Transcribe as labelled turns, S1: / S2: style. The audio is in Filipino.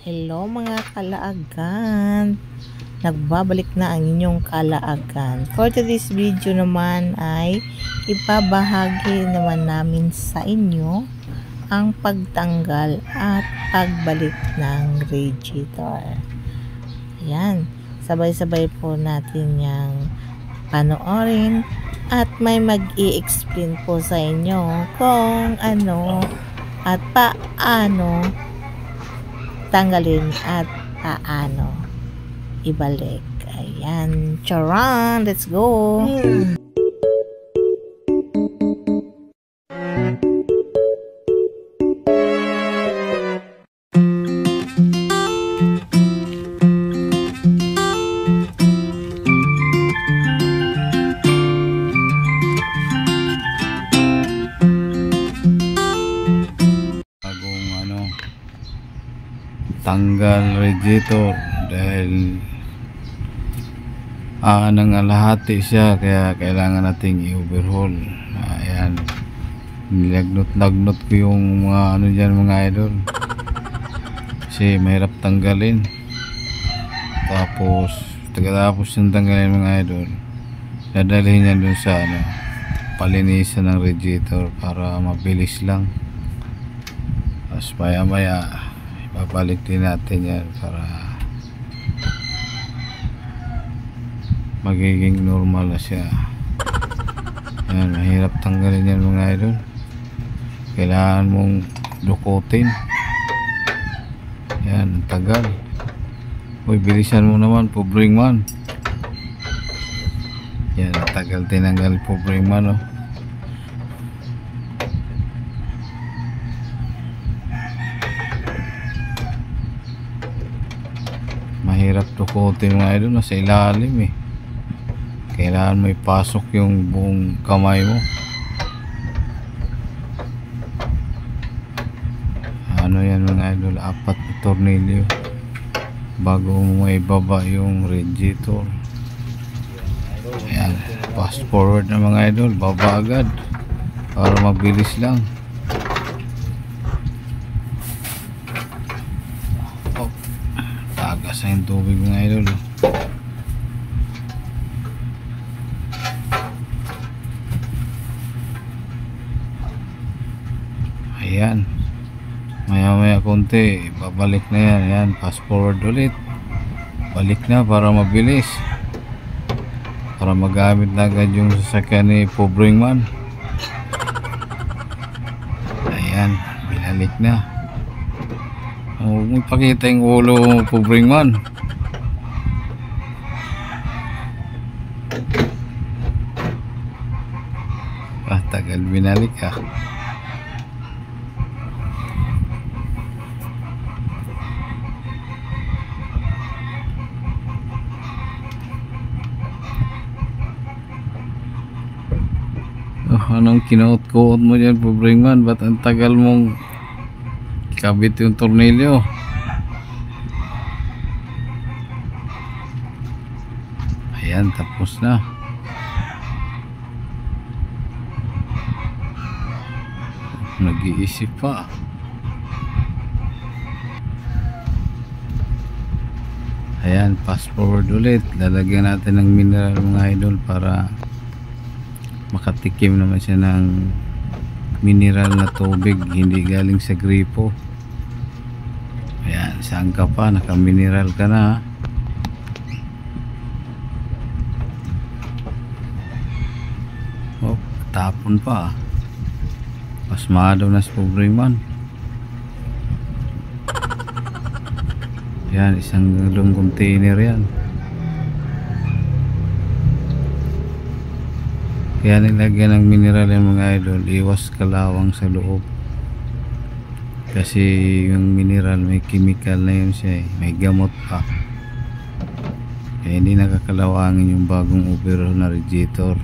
S1: Hello mga kalaagan, nagbabalik na ang inyong kalaagan. For today's video naman ay ipabahagi naman namin sa inyo ang pagtanggal at pagbalik ng radiator. Ayan, sabay-sabay po natin yung panoorin at may mag-i-explain po sa inyo kung ano at paano tanggalin at paano ibalik. Ayan, charan, let's go.
S2: Tanggal radiator dahil nangalahati siya, kaya kailangan nating i-overhaul. Ayan, nilagnot-lagnot ko yung mga dyan mga idol, kasi mahirap tanggalin. Tapos yung tanggalin mga idol, dadalhin niya dun sa palinisan ng radiator para mabilis lang. Tapos maya babalik din natin yan para magiging normal na siya. Yan, mahirap tanggalin yan mga idol, kailangan mong dukutin. Yan, tagal. Uy, bilisan mo naman, pobreng man. Yan, tagal tinanggal pobreng man, oh. Mahirap tukutin mga idol, nasa ilalim eh. Kailangan may pasok yung buong kamay mo. Ano yan mga idol, 4 na tornilyo bago mo maibaba yung radiator. Ayan, fast forward na mga idol, baba agad para mabilis lang. Tagas na yung tubig mga idol. Ayan, maya konti babalik na yan. Ayan, fast forward ulit, balik na para mabilis, para magamit na agad yung sasakyan ni pobreng man. Ayan, binalik na. Huwag mo ipakita yung ulo mo, pobreng man. Tagal binalik ah. Anong kinuot-kuot mo dyan, pobreng man? Ba't ang tagal mong kabit yung tornilyo? Ayan, tapos na. Nag-iisip pa. Ayan, fast forward ulit. Lalagyan natin ng mineral mga idol para makatikim naman siya ng mineral na tubig, hindi galing sa gripo. Ayan, saan ka pa, naka-mineral ka na. Oh, tapon pa. Pasmado na sa pobreng man. Yan, isang galong container yan. Kaya nilagyan ng mineral yung mga idol, iwas kalawang sa loob. Kasi yung mineral may chemical na yun siya eh, may gamot pa. Kaya hindi nakakalawangin yung bagong overhaul na radiator.